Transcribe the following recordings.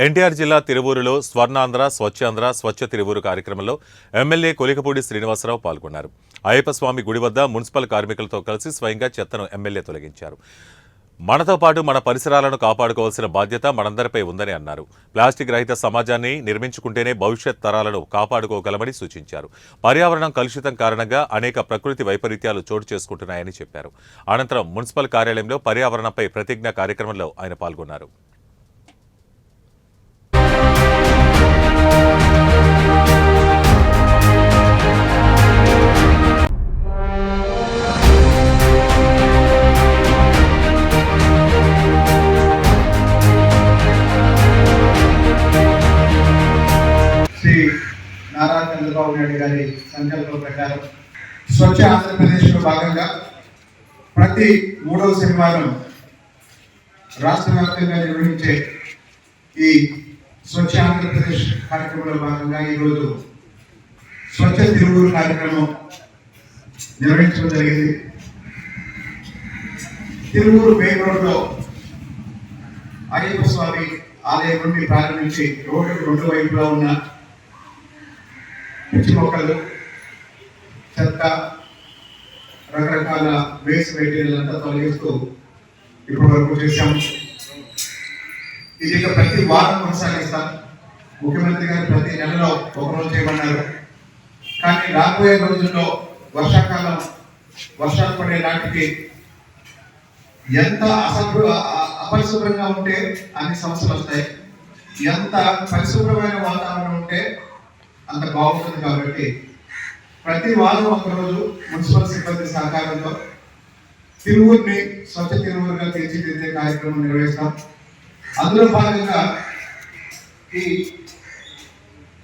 ఎన్టీఆర్ జిల్లా తిరువూరులో స్వర్ణాంధ్ర స్వచ్ఛాంధ్ర స్వచ్ఛ తిరువూరు కార్యక్రమంలో ఎమ్మెల్యే కొలికపూడి శ్రీనివాసరావు పాల్గొన్నారు. అయ్యప్ప స్వామి గుడి వద్ద మున్సిపల్ కార్మికులతో కలిసి స్వయంగా చెత్తను ఎమ్మెల్యే తొలగించారు. మనతో పాటు మన పరిసరాలను కాపాడుకోవాల్సిన బాధ్యత మనందరిపై ఉందని అన్నారు. ప్లాస్టిక్ రహిత సమాజాన్ని నిర్మించుకుంటేనే భవిష్యత్ తరాలను కాపాడుకోగలమని సూచించారు. పర్యావరణం కలుషితం కారణంగా అనేక ప్రకృతి వైపరీత్యాలు చోటు చేసుకుంటున్నాయని చెప్పారు. అనంతరం మున్సిపల్ కార్యాలయంలో పర్యావరణంపై ప్రతిజ్ఞ కార్యక్రమంలో ఆయన పాల్గొన్నారు. శ్రీ నారా చంద్రబాబు నాయుడు గారి సంకల్పం ప్రకారం స్వచ్ఛ ఆంధ్రప్రదేశ్లో భాగంగా ప్రతి 3వ శనివారం రాష్ట్ర వ్యాప్తంగా నిర్వహించే ఈ స్వచ్ఛ ఆంధ్రప్రదేశ్ కార్యక్రమంలో భాగంగా ఈరోజు స్వచ్ఛ తిరువూరు కార్యక్రమం నిర్వహించడం జరిగింది. తిరువూరు మెయిన్ రోడ్లో అయ్యప్ప స్వామి ఆలయం నుండి ప్రారంభించి రోడ్డుకు 2 వైపులా ఉన్న పిచ్చి మొక్కలు, చెత్త, రకరకాల వేస్ట్ మెటీరియల్ అంతా తొలగిస్తూ ఇప్పటి వరకు చేశాము. ఇది ప్రతి వారం కొనసాగిస్తాం. ముఖ్యమంత్రి గారు ప్రతి నెలలో ఒకరోజు చేయమన్నారు. కానీ రాబోయే రోజుల్లో వర్షాకాలం వర్షాలు పడే నాటికి ఎంత అపరిశుభ్రంగా ఉంటే అన్ని సమస్యలు వస్తాయి. ఎంత పరిశుభ్రమైన వాతావరణం ఉంటే అంత బాగుంటుంది. కాబట్టి ప్రతి వారం ఒకరోజు మున్సిపల్ సిబ్బంది సహకారంతో తిరువూరుని స్వచ్ఛ తిరువూరుగా తీర్చిదిద్దే కార్యక్రమం నిర్వహిస్తాం. అందులో భాగంగా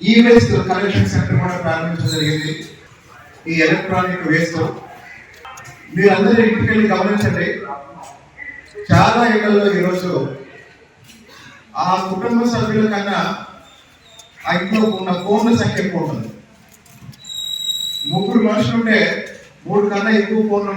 ఈ వేస్ట్ కలెక్షన్ సెంటర్ కూడా ప్రారంభించడం జరిగింది. ఈ ఎలక్ట్రానిక్ వేస్ట్ మీరందరూ ఇంటికి వెళ్ళి గమనించండి. చాలా ఇళ్లలో ఈరోజు ఆ కుటుంబ సభ్యుల కన్నా ఆ ఇంట్లో ఉన్న ఫోన్ల సంఖ్య ఎక్కువ ఉంటుంది. 3 మనుషులు ఉంటే 3 కన్నా ఎక్కువ ఫోన్లు